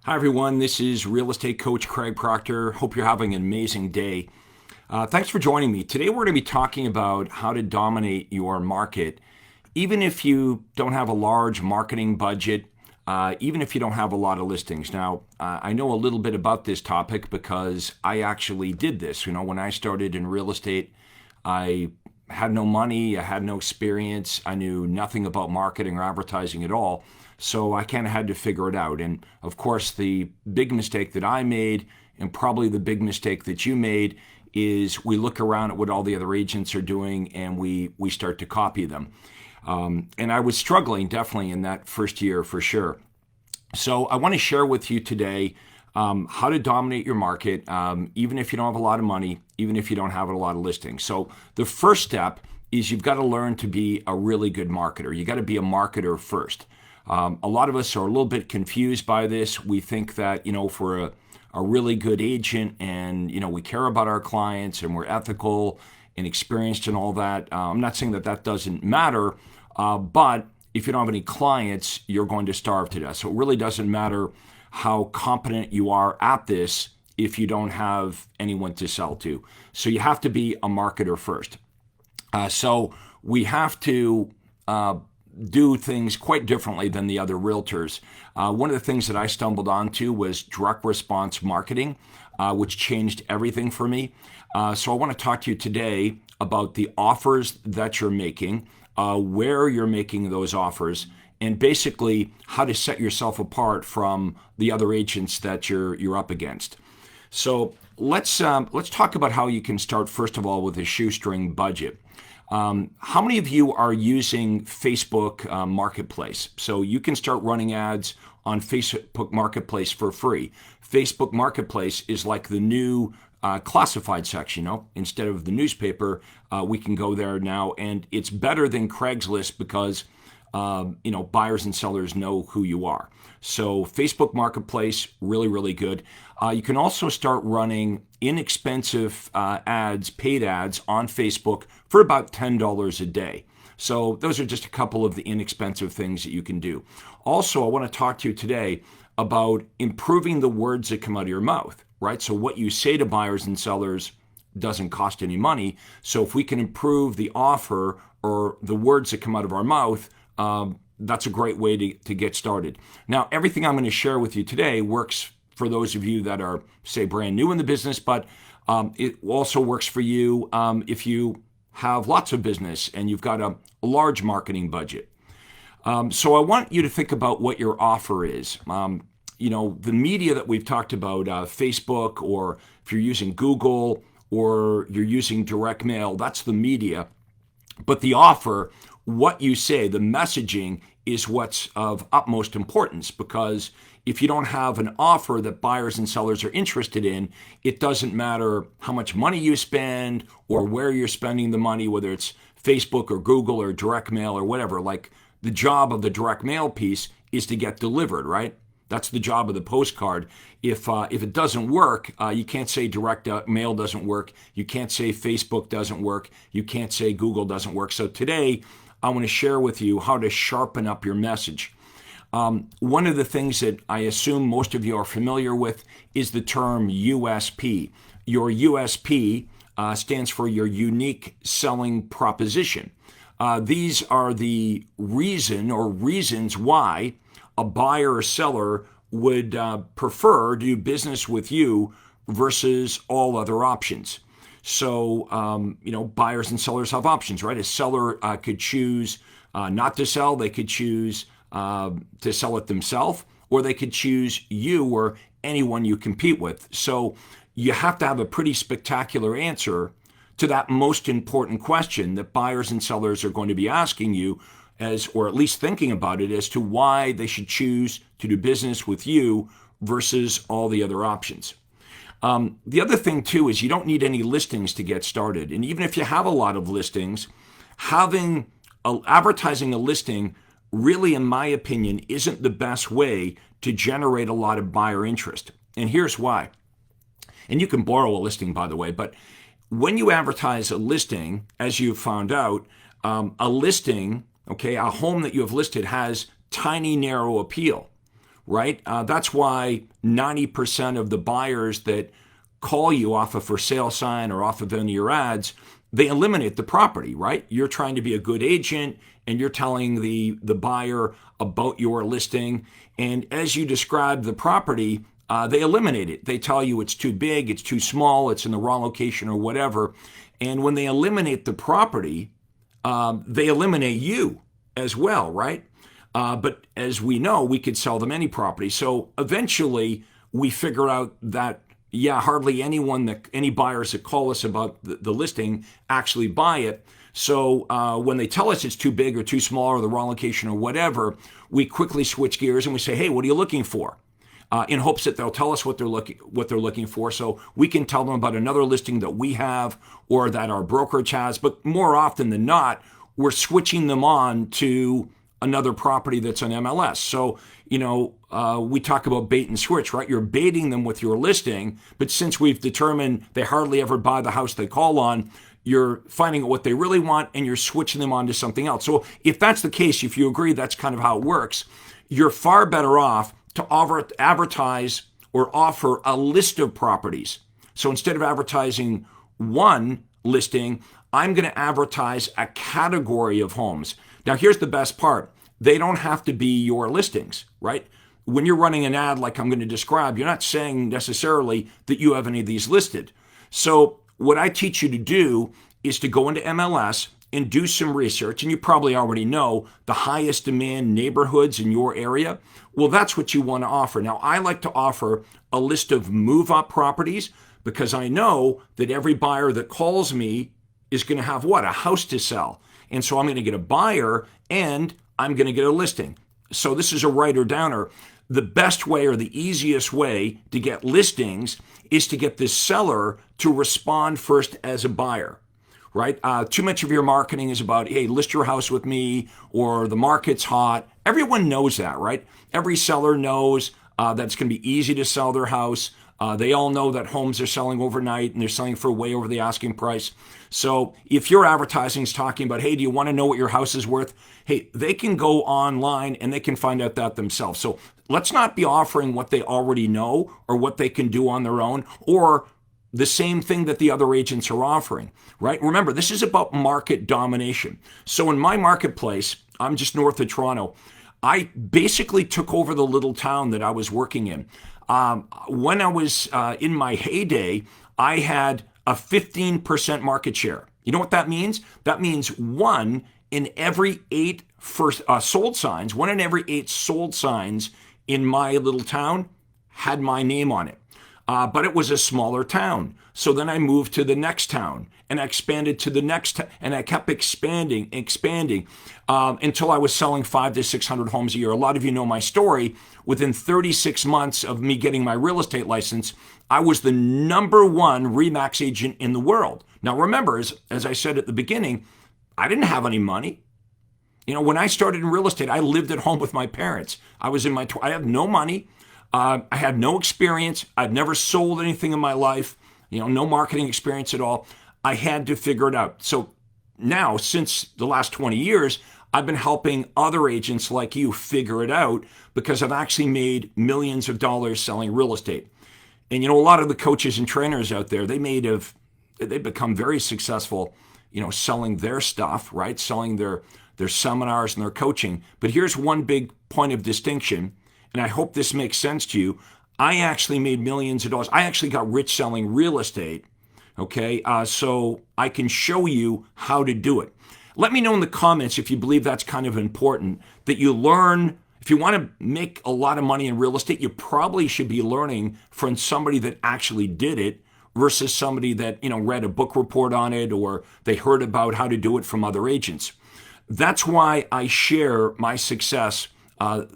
Hi, everyone. This is real estate coach Craig Proctor. Hope you're having an amazing day. Thanks for joining me. Today, we're going to be talking about how to dominate your market, even if you don't have a large marketing budget, even if you don't have a lot of listings. Now, I know a little bit about this topic because I actually did this. When I started in real estate, I had no money, I had no experience, I knew nothing about marketing or advertising at all. So I kind of had to figure it out. And of course, the big mistake that I made, and probably the big mistake that you made, is we look around at what all the other agents are doing and we start to copy them. And I was struggling definitely in that first year for sure. So I want to share with you today how to dominate your market, even if you don't have a lot of money, even if you don't have a lot of listings. So the first step is you've got to learn to be a really good marketer. You got to be a marketer first. A lot of us are a little bit confused by this. We think that, if we're a really good agent and, we care about our clients and we're ethical and experienced and all that. I'm not saying that that doesn't matter, but if you don't have any clients, you're going to starve to death. So it really doesn't matter how competent you are at this if you don't have anyone to sell to. So you have to be a marketer first. So we have to do things quite differently than the other realtors. One of the things that I stumbled onto was direct response marketing, which changed everything for me. So I want to talk to you today about the offers that you're making, where you're making those offers, and basically how to set yourself apart from the other agents that you're up against. So let's talk about how you can start first of all with a shoestring budget. How many of you are using Facebook Marketplace? So you can start running ads on Facebook Marketplace for free. Facebook Marketplace is like the new classified section. Instead of the newspaper, we can go there now, and it's better than Craigslist because buyers and sellers know who you are. So Facebook Marketplace, really, really good. You can also start running inexpensive ads, paid ads on Facebook for about $10 a day. So those are just a couple of the inexpensive things that you can do. Also, I want to talk to you today about improving the words that come out of your mouth, right? So what you say to buyers and sellers doesn't cost any money. So if we can improve the offer or the words that come out of our mouth, that's a great way to get started. Now, everything I'm going to share with you today works for those of you that are, say, brand new in the business, but it also works for you if you have lots of business and you've got a large marketing budget. So I want you to think about what your offer is. The media that we've talked about, Facebook, or if you're using Google or you're using direct mail, that's the media. But the offer, what you say, the messaging is what's of utmost importance, because if you don't have an offer that buyers and sellers are interested in, it doesn't matter how much money you spend or where you're spending the money, whether it's Facebook or Google or direct mail or whatever. Like, the job of the direct mail piece is to get delivered, right? That's the job of the postcard. If it doesn't work, you can't say direct mail doesn't work. You can't say Facebook doesn't work. You can't say Google doesn't work. So today, I want to share with you how to sharpen up your message. One of the things that I assume most of you are familiar with is the term USP. Your USP stands for your unique selling proposition. These are the reasons why a buyer or seller would prefer to do business with you versus all other options. So, buyers and sellers have options, right? A seller could choose not to sell. They could choose to sell it themselves, or they could choose you or anyone you compete with. So you have to have a pretty spectacular answer to that most important question that buyers and sellers are going to be asking you, or at least thinking about it, as to why they should choose to do business with you versus all the other options. The other thing too is you don't need any listings to get started. And even if you have a lot of listings, advertising a listing really, in my opinion, isn't the best way to generate a lot of buyer interest. And here's why. And you can borrow a listing, by the way, but when you advertise a listing, as you've found out, a listing, a home that you have listed has tiny, narrow appeal. right? That's why 90% of the buyers that call you off a for sale sign or off of any of your ads, they eliminate the property, right? You're trying to be a good agent and you're telling the buyer about your listing. And as you describe the property, they eliminate it. They tell you it's too big, it's too small, it's in the wrong location or whatever. And when they eliminate the property, they eliminate you as well, right? But as we know, we could sell them any property. So eventually we figure out that, yeah, hardly any buyers that call us about the listing actually buy it. So when they tell us it's too big or too small or the wrong location or whatever, we quickly switch gears and we say, hey, what are you looking for? In hopes that they'll tell us what they're looking for, so we can tell them about another listing that we have or that our brokerage has. But more often than not, we're switching them on to another property that's on MLS. So, we talk about bait and switch, right? You're baiting them with your listing, but since we've determined they hardly ever buy the house they call on, you're finding out what they really want and you're switching them on to something else. So if that's the case, if you agree that's kind of how it works, you're far better off to advertise or offer a list of properties. So instead of advertising one listing, I'm going to advertise a category of homes. Now, here's the best part. They don't have to be your listings, right? When you're running an ad like I'm going to describe, you're not saying necessarily that you have any of these listed. So what I teach you to do is to go into MLS and do some research, and you probably already know the highest demand neighborhoods in your area. Well, that's what you want to offer. Now, I like to offer a list of move-up properties because I know that every buyer that calls me is going to have what? A house to sell. And so I'm going to get a buyer and I'm going to get a listing. So this is a writer downer. The best way or the easiest way to get listings is to get this seller to respond first as a buyer, right? Too much of your marketing is about, hey, list your house with me, or the market's hot. Everyone knows that, right? Every seller knows that it's going to be easy to sell their house. They all know that homes are selling overnight and they're selling for way over the asking price. So if your advertising is talking about, hey, do you want to know what your house is worth? Hey, they can go online and they can find out that themselves. So let's not be offering what they already know or what they can do on their own or the same thing that the other agents are offering, right? Remember, this is about market domination. So in my marketplace, I'm just north of Toronto. I basically took over the little town that I was working in. When I was in my heyday, I had a 15% market share. You know what that means? That means one in every eight sold signs in my little town had my name on it. But it was a smaller town. So then I moved to the next town and I expanded to the next and I kept expanding until I was selling 500 to 600 homes a year. A lot of you know my story. Within 36 months of me getting my real estate license, I was the number one RE/MAX agent in the world. Now remember, as I said at the beginning, I didn't have any money. When I started in real estate, I lived at home with my parents. I had no money. I had no experience. I'd never sold anything in my life, no marketing experience at all. I had to figure it out. So now, since the last 20 years, I've been helping other agents like you figure it out because I've actually made millions of dollars selling real estate. And, a lot of the coaches and trainers out there, they've become very successful, selling their stuff, right? Selling their seminars and their coaching. But here's one big point of distinction. And I hope this makes sense to you. I actually made millions of dollars. I actually got rich selling real estate, okay? So I can show you how to do it. Let me know in the comments if you believe that's kind of important, that you learn. If you want to make a lot of money in real estate, you probably should be learning from somebody that actually did it versus somebody that, read a book report on it or they heard about how to do it from other agents. That's why I share my success on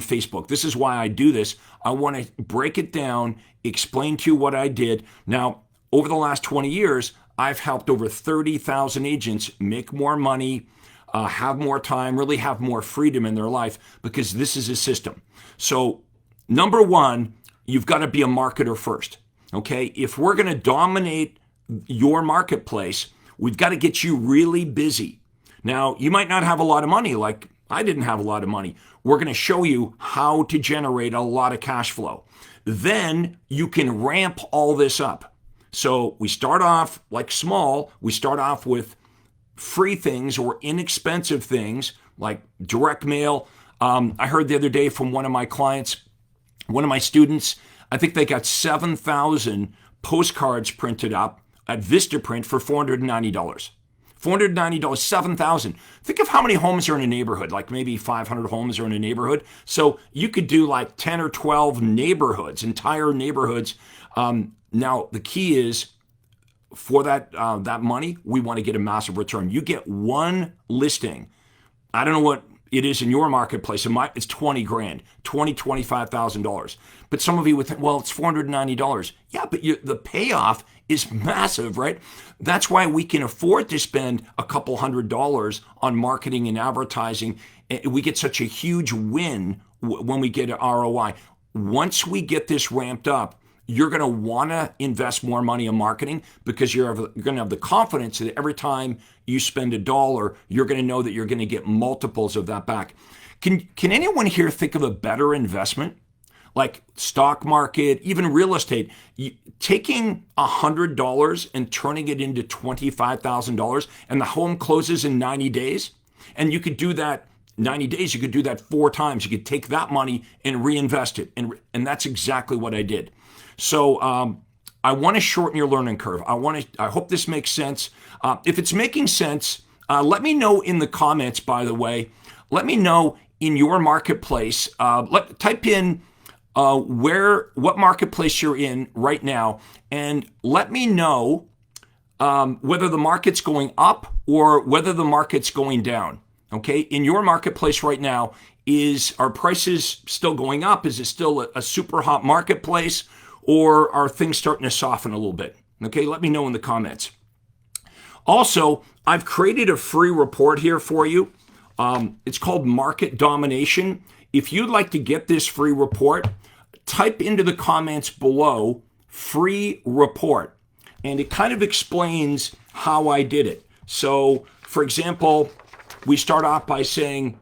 Facebook. This is why I do this. I want to break it down, explain to you what I did. Now, over the last 20 years, I've helped over 30,000 agents make more money, have more time, really have more freedom in their life because this is a system. So, number one, you've got to be a marketer first, okay? If we're going to dominate your marketplace, we've got to get you really busy. Now, you might not have a lot of money like I didn't have a lot of money. We're going to show you how to generate a lot of cash flow. Then you can ramp all this up. So we start off like small. We start off with free things or inexpensive things like direct mail. I heard the other day from one of my clients, one of my students, I think they got 7,000 postcards printed up at Vistaprint for $490. $490, 7,000. Think of how many homes are in a neighborhood, like maybe 500 homes are in a neighborhood. So you could do like 10 or 12 neighborhoods, entire neighborhoods. Now, the key is for that money, we want to get a massive return. You get one listing. I don't know what it is in your marketplace. It's 20 grand, $25,000. But some of you would think, well, it's $490. Yeah, but the payoff is massive, right? That's why we can afford to spend a couple $100 on marketing and advertising. We get such a huge win when we get an ROI. Once we get this ramped up, you're going to want to invest more money in marketing because you're going to have the confidence that every time you spend $1, you're going to know that you're going to get multiples of that back. Can anyone here think of a better investment? Like stock market, even real estate, taking $100 and turning it into $25,000 and the home closes in 90 days. And you could do that 90 days. You could do that 4 times. You could take that money and reinvest it. And that's exactly what I did. So I want to shorten your learning curve. I hope this makes sense. If it's making sense, let me know in the comments, by the way. Let me know in your marketplace. Type in what marketplace you're in right now, and let me know whether the market's going up or whether the market's going down. Okay, in your marketplace right now, are prices still going up? Is it still a super hot marketplace, or are things starting to soften a little bit? Okay, let me know in the comments. Also, I've created a free report here for you. It's called Market Domination. If you'd like to get this free report, type into the comments below, free report. And it kind of explains how I did it. So, for example, we start off by saying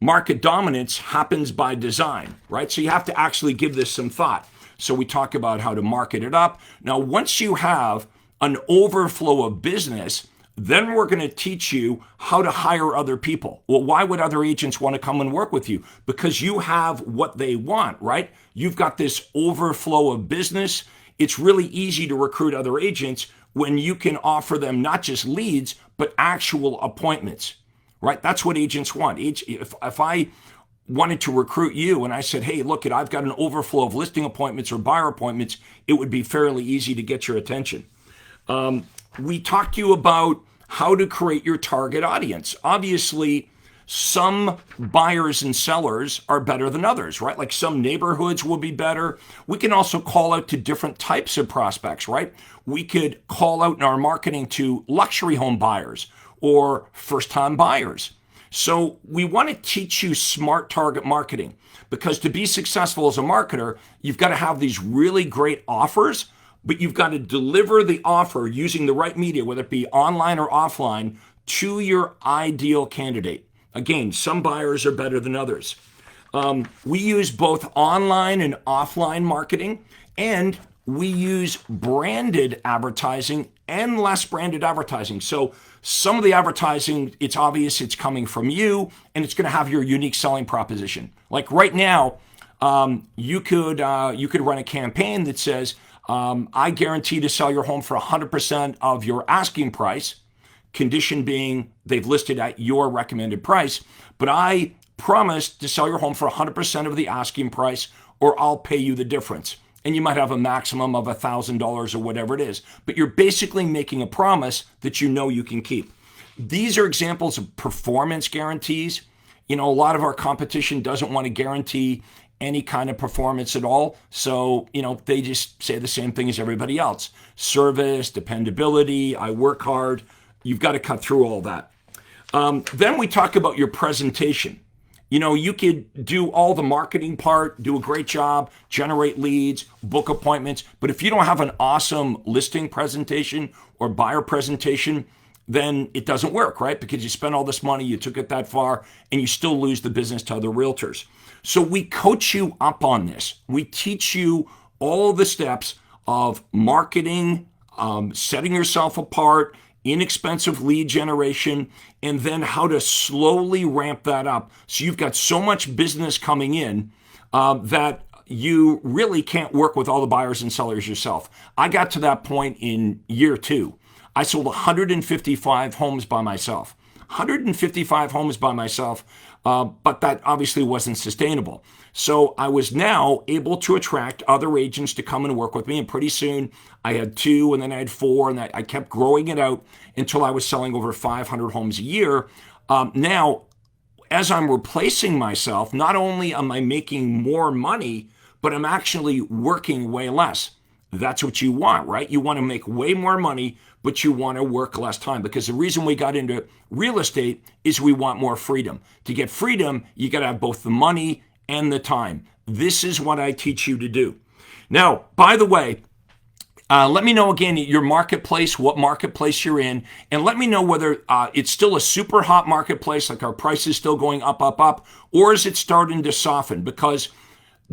market dominance happens by design, right? So you have to actually give this some thought. So we talk about how to market it up. Now, once you have an overflow of business, then we're going to teach you how to hire other people. Well, why would other agents want to come and work with you? Because you have what they want, right? You've got this overflow of business. It's really easy to recruit other agents when you can offer them not just leads, but actual appointments, right? That's what agents want. If I wanted to recruit you and I said, hey, look, I've got an overflow of listing appointments or buyer appointments, it would be fairly easy to get your attention. We talked to you about how to create your target audience. Obviously, some buyers and sellers are better than others, right? Like some neighborhoods will be better. We can also call out to different types of prospects, right? We could call out in our marketing to luxury home buyers or first-time buyers. So we want to teach you smart target marketing, because to be successful as a marketer, you've got to have these really great offers, but you've got to deliver the offer using the right media, whether it be online or offline, to your ideal candidate. Again, some buyers are better than others. We use both online and offline marketing, and we use branded advertising and less branded advertising. So some of the advertising, it's obvious it's coming from you, and it's going to have your unique selling proposition. Like right now, you could run a campaign that says, I guarantee to sell your home for 100% of your asking price, condition being they've listed at your recommended price, but I promise to sell your home for 100% of the asking price, or I'll pay you the difference. And you might have a maximum of $1,000 or whatever it is, but you're basically making a promise that you know you can keep. These are examples of performance guarantees. You know, a lot of our competition doesn't want to guarantee any kind of performance at all. So, you know, they just say the same thing as everybody else. Service, dependability, I work hard. You've got to cut through all that. Then we talk about your presentation. You know, you could do all the marketing part, do a great job, generate leads, book appointments. But if you don't have an awesome listing presentation or buyer presentation, then it doesn't work, right? Because you spent all this money, you took it that far, and you still lose the business to other realtors. So we coach you up on this. We teach you all the steps of marketing, setting yourself apart, inexpensive lead generation, and then how to slowly ramp that up. So you've got so much business coming in that you really can't work with all the buyers and sellers yourself. I got to that point in year 2. I sold 155 homes by myself. 155 homes by myself, but that obviously wasn't sustainable. So I was now able to attract other agents to come and work with me, and pretty soon I had 2, and then I had 4, and I kept growing it out until I was selling over 500 homes a year. Now, as I'm replacing myself, not only am I making more money, but I'm actually working way less. That's what you want, right? You want to make way more money, but you want to work less time, because the reason we got into real estate is we want more freedom. To get freedom, you got to have both the money and the time. This is what I teach you to do. Now, by the way, let me know again your marketplace, what marketplace you're in, and let me know whether it's still a super hot marketplace, like our price is still going up, up, up, or is it starting to soften? Because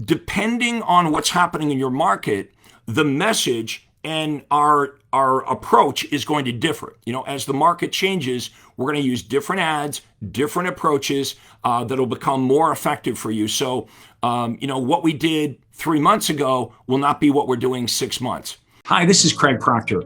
depending on what's happening in your market, the message and our approach is going to differ. You know, as the market changes, we're going to use different ads, different approaches that'll become more effective for you. So, what we did 3 months ago will not be what we're doing 6 months. Hi, this is Craig Proctor.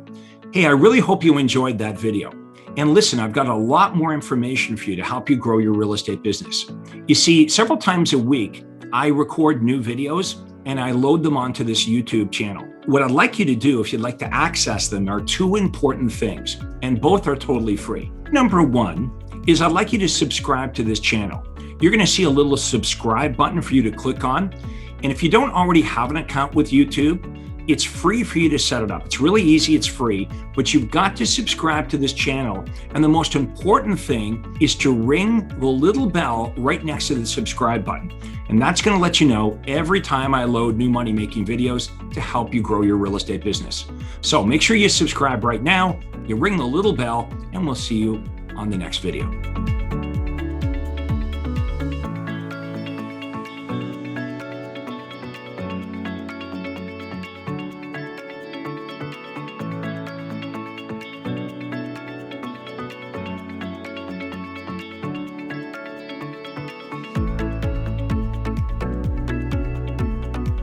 Hey, I really hope you enjoyed that video. And listen, I've got a lot more information for you to help you grow your real estate business. You see, several times a week, I record new videos and I load them onto this YouTube channel. What I'd like you to do, if you'd like to access them, are 2 important things, and both are totally free. Number 1 is I'd like you to subscribe to this channel. You're going to see a little subscribe button for you to click on. And if you don't already have an account with YouTube, it's free for you to set it up. It's really easy, it's free, but you've got to subscribe to this channel. And the most important thing is to ring the little bell right next to the subscribe button. And that's going to let you know every time I load new money-making videos to help you grow your real estate business. So make sure you subscribe right now, you ring the little bell, and we'll see you on the next video.